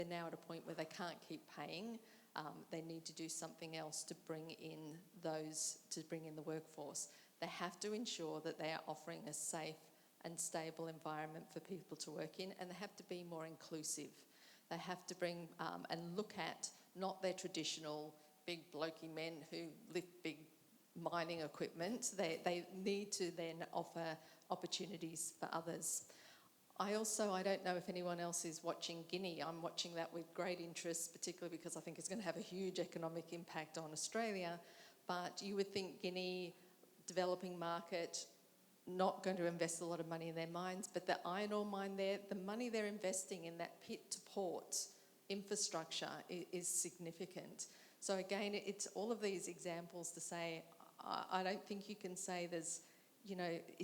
they're now at a point where they can't keep paying. They need to do something else to bring in the workforce. They have to ensure that they are offering a safe and stable environment for people to work in, and they have to be more inclusive. They have to bring and look at not their traditional big blokey men who lift big mining equipment. They need to then offer opportunities for others. I don't know if anyone else is watching Guinea. I'm watching that with great interest, particularly because I think it's going to have a huge economic impact on Australia. But you would think Guinea, developing market, not going to invest a lot of money in their mines, but the iron ore mine there, the money they're investing in that pit to port infrastructure is significant. So again, it's all of these examples to say, I don't think you can say there's,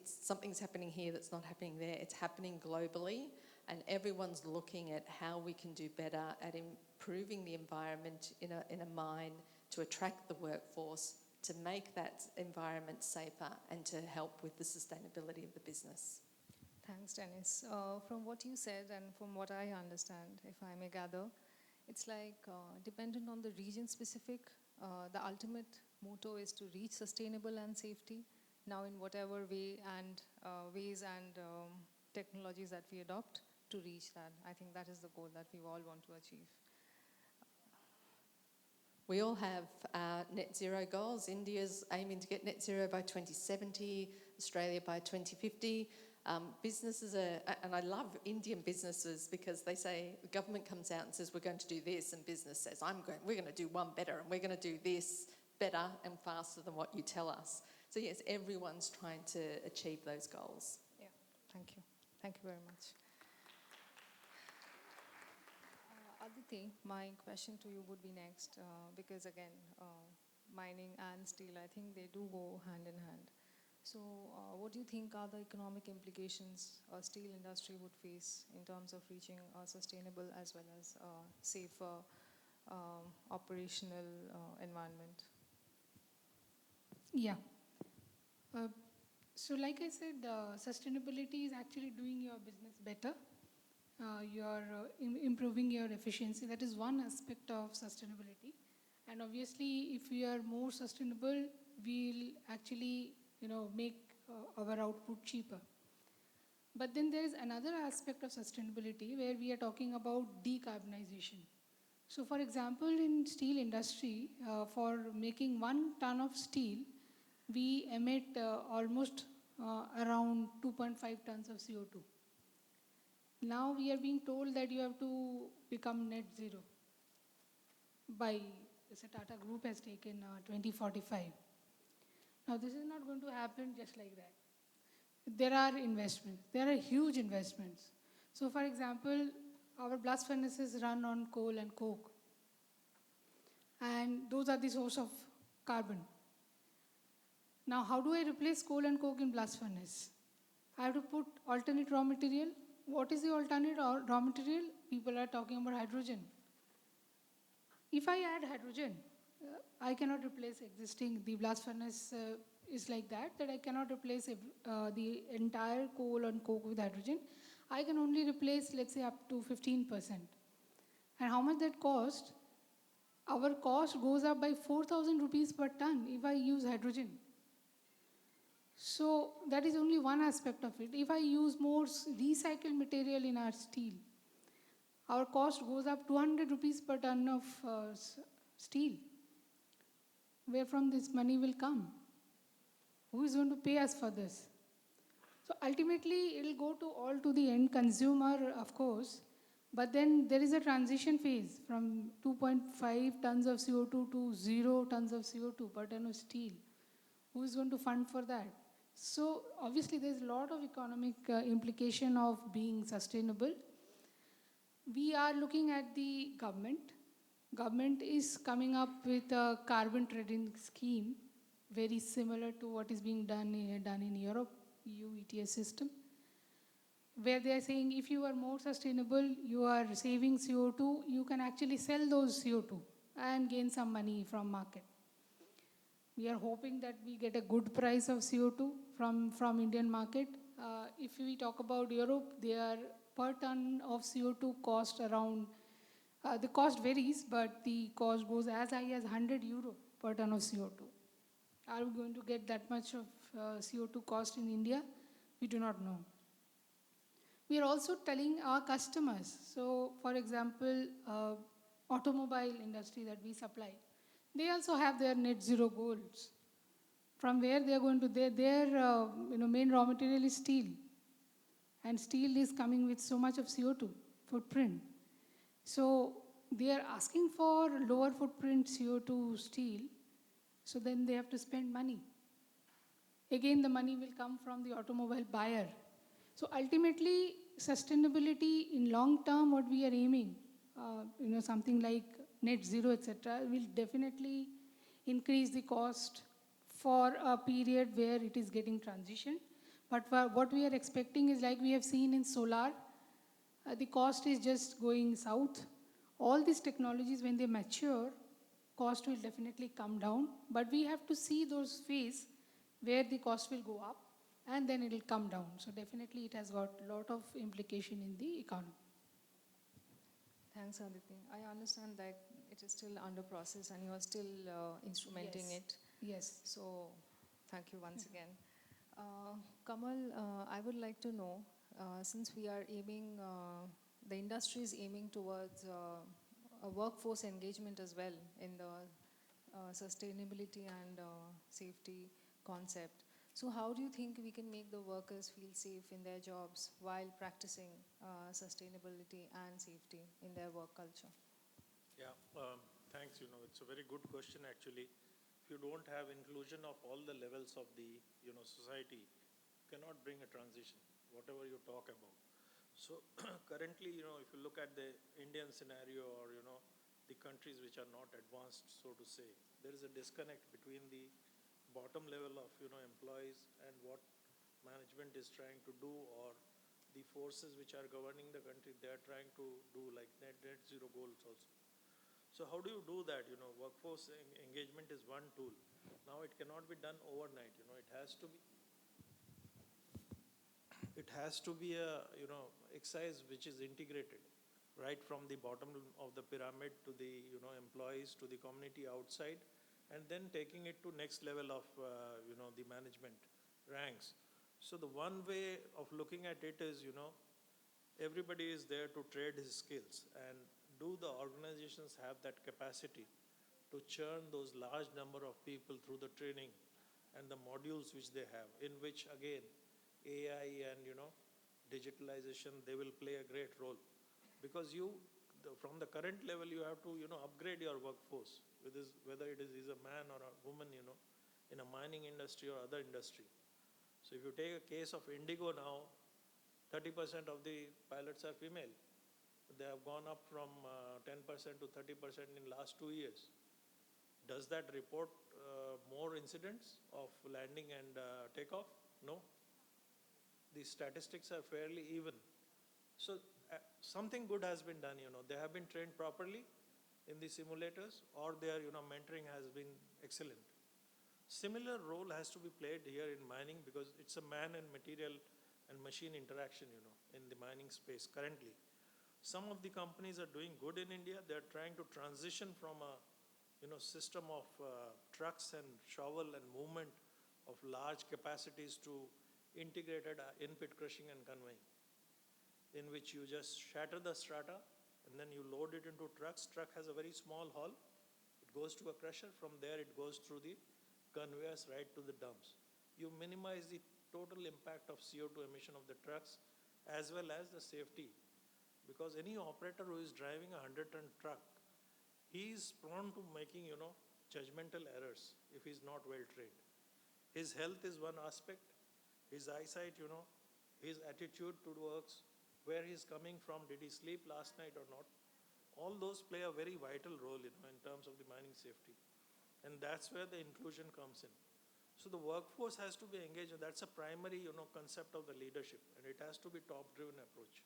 something's happening here that's not happening there. It's happening globally, and everyone's looking at how we can do better at improving the environment in a mine to attract the workforce, to make that environment safer, and to help with the sustainability of the business. Thanks, Dennis. From what you said and from what I understand, if I may gather, it's like dependent on the region specific. The ultimate motto is to reach sustainable and safety. Now, in whatever way and ways and technologies that we adopt to reach that, I think that is the goal that we all want to achieve. We all have net zero goals. India's aiming to get net zero by 2070, Australia by 2050. Businesses and I love Indian businesses because they say, the government comes out and says, we're going to do this, and business says, we're going to do one better, and we're going to do this better and faster than what you tell us. So yes, everyone's trying to achieve those goals. Yeah, thank you. Thank you very much. Aditi, my question to you would be next, because again, mining and steel, I think they do go hand in hand. So what do you think are the economic implications a steel industry would face in terms of reaching a sustainable as well as safer operational environment? Yeah. So like I said, sustainability is actually doing your business better. You're improving your efficiency. That is one aspect of sustainability. And obviously, if we are more sustainable, we'll actually make our output cheaper. But then there is another aspect of sustainability where we are talking about decarbonization. So for example, in steel industry, for making 1 ton of steel, we emit almost around 2.5 tons of CO2. Now we are being told that you have to become net zero by, the Tata Group has taken 2045. Now this is not going to happen just like that. There are investments. There are huge investments. So for example, our blast furnaces run on coal and coke. And those are the source of carbon. Now how do I replace coal and coke in blast furnace? I have to put alternate raw material. What is the alternate raw material? People are talking about hydrogen. If I add hydrogen, I cannot replace the blast furnace is like that I cannot replace the entire coal and coke with hydrogen. I can only replace, let's say, up to 15%. And how much that cost? Our cost goes up by 4,000 rupees per ton if I use hydrogen. So that is only one aspect of it. If I use more recycled material in our steel, our cost goes up 200 rupees per ton of steel. Where from this money will come? Who is going to pay us for this? So ultimately, it will go all to the end consumer, of course. But then there is a transition phase from 2.5 tons of CO2 to 0 tons of CO2 per ton of steel. Who is going to fund for that? So obviously, there's a lot of economic implication of being sustainable. We are looking at the government. Government is coming up with a carbon trading scheme, very similar to what is being done in Europe, EU ETS system, where they are saying if you are more sustainable, you are saving CO2, you can actually sell those CO2 and gain some money from market. We are hoping that we get a good price of CO2 from Indian market. If we talk about Europe, their per ton of CO2 cost around The cost varies, but the cost goes as high as 100 euro per ton of CO2. Are we going to get that much of CO2 cost in India? We do not know. We are also telling our customers. So, for example, automobile industry that we supply, they also have their net zero goals. From where they are going to, their main raw material is steel, and steel is coming with so much of CO2 footprint. So they are asking for lower footprint CO2 steel, so then they have to spend money. Again, the money will come from the automobile buyer. So ultimately, sustainability in long term, what we are aiming, something like net zero, etc., will definitely increase the cost for a period where it is getting transition. But what we are expecting is, like we have seen in solar, the cost is just going south. All these technologies, when they mature, cost will definitely come down. But we have to see those phases where the cost will go up and then it will come down. So definitely it has got a lot of implication in the economy. Thanks, Aditi. I understand that it is still under process and you are still instrumenting Yes. it. Yes. So, thank you once again. Kamal, I would like to know, since we are aiming, the industry is aiming towards a workforce engagement as well in the sustainability and safety concept. So, how do you think we can make the workers feel safe in their jobs while practicing sustainability and safety in their work culture? Yeah, thanks. It's a very good question actually. If you don't have inclusion of all the levels of the society, you cannot bring a transition, whatever you talk about. So currently, if you look at the Indian scenario or the countries which are not advanced, so to say, there is a disconnect between the bottom level of employees and what management is trying to do, or the forces which are governing the country, they are trying to do, like net zero goals also. So how do you do that? Workforce engagement is one tool. Now it cannot be done overnight. It has to be a exercise which is integrated, right from the bottom of the pyramid to the employees, to the community outside, and then taking it to next level of the management ranks. So the one way of looking at it is everybody is there to trade his skills, and do the organizations have that capacity to churn those large number of people through the training and the modules which they have, in which again AI and digitalization, they will play a great role, because from the current level you have to upgrade your workforce, whether it is a man or a woman, in a mining industry or other industry. So if you take a case of Indigo now, 30% of the pilots are female. They have gone up from 10% to 30% in last 2 years. Does that report more incidents of landing and takeoff? No. The statistics are fairly even. So something good has been done. They have been trained properly in the simulators, or their mentoring has been excellent. Similar role has to be played here in mining, because it's a man and material and machine interaction in the mining space currently. Some of the companies are doing good in India. They're trying to transition from a system of trucks and shovel and movement of large capacities to integrated in-pit crushing and conveying, in which you just shatter the strata and then you load it into trucks. Truck has a very small haul. It goes to a crusher. From there it goes through the conveyors right to the dumps. You minimize the total impact of CO2 emission of the trucks as well as the safety. Because any operator who is driving a 100-ton truck, he is prone to making, judgmental errors if he's not well trained. His health is one aspect, his eyesight, his attitude to works, where he's coming from, did he sleep last night or not? All those play a very vital role, in terms of the mining safety. And that's where the inclusion comes in. So the workforce has to be engaged, and that's a primary, concept of the leadership, and it has to be top-driven approach.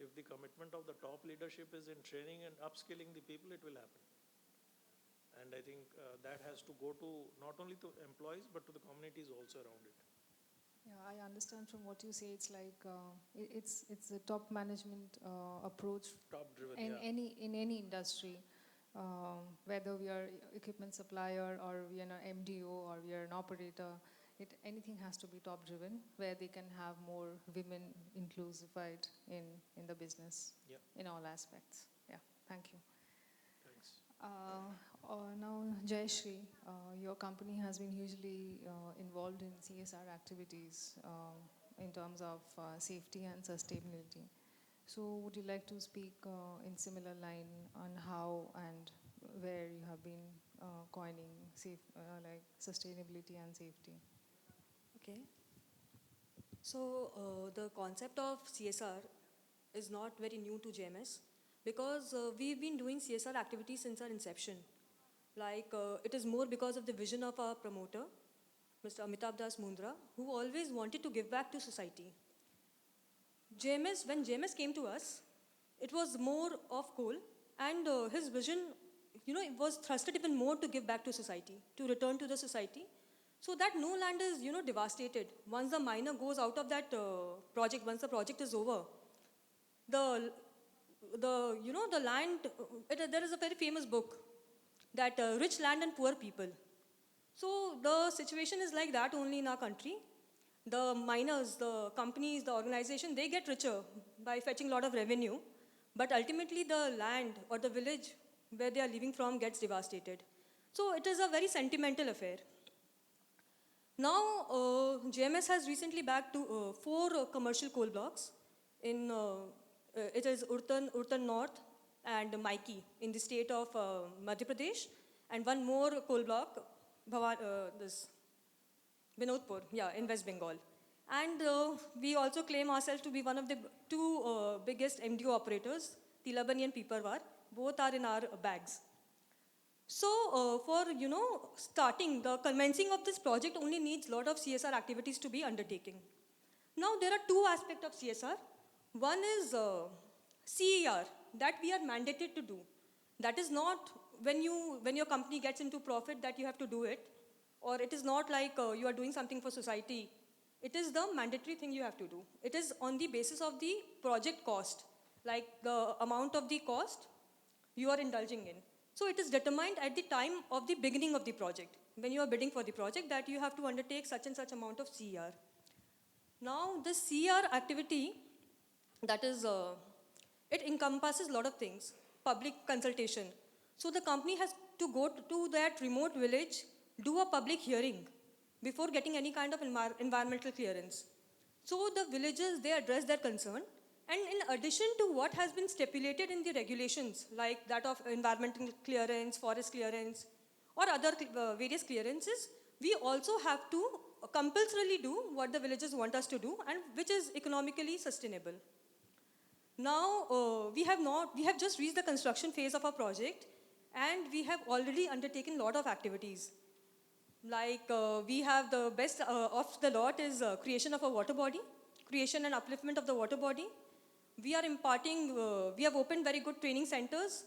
If the commitment of the top leadership is in training and upskilling the people, it will happen. And I think that has to go to not only to employees, but to the communities also around it. Yeah, I understand from what you say. It's like it's a top management approach Top driven, in yeah. any industry, whether we are equipment supplier or we are an MDO or we are an operator. Anything has to be top driven, where they can have more women inclusified in the business, Yeah. in all aspects. Yeah, thank you. Thanks. Now, Jayashree, your company has been hugely involved in CSR activities in terms of safety and sustainability. So, would you like to speak in similar line on how and where you have been coining like sustainability and safety? Okay. So the concept of CSR is not very new to JMS because we've been doing CSR activities since our inception. Like it is more because of the vision of our promoter, Mr. Amitabh Das Mundra, who always wanted to give back to society. JMS, when JMS came to us, it was more of coal, and his vision, it was thrusted even more to give back to society, to return to the society, so that no land is, devastated. Once the miner goes out of that project, once the project is over, the the land. There is a very famous book that rich land and poor people. So the situation is like that only in our country. The miners, the companies, the organization, they get richer by fetching a lot of revenue, but ultimately the land or the village where they are living from gets devastated. So it is a very sentimental affair. Now, JMS has recently bagged four commercial coal blocks it is Urtan North and Maiki in the state of Madhya Pradesh, and one more coal block, this Binodpur, in West Bengal. And we also claim ourselves to be one of the two biggest MDO operators, Tilabani and Piparwar. Both are in our bags. So for, starting, the commencing of this project only needs a lot of CSR activities to be undertaken. Now, there are two aspects of CSR. One is CER, that we are mandated to do. That is not when your company gets into profit that you have to do it, or it is not like you are doing something for society. It is the mandatory thing you have to do. It is on the basis of the project cost, like the amount of the cost you are indulging in. So it is determined at the time of the beginning of the project, when you are bidding for the project, that you have to undertake such and such amount of CER. Now, this CER activity, that is, it encompasses a lot of things. Public consultation. So the company has to go to that remote village, do a public hearing before getting any kind of environmental clearance. So the villagers, they address their concern. And in addition to what has been stipulated in the regulations, like that of environmental clearance, forest clearance, or other various clearances, we also have to compulsorily do what the villagers want us to do, and which is economically sustainable. Now, we have just reached the construction phase of our project, and we have already undertaken a lot of activities. Like we have the best of the lot is creation of a water body, creation and upliftment of the water body. We are imparting, we have opened very good training centers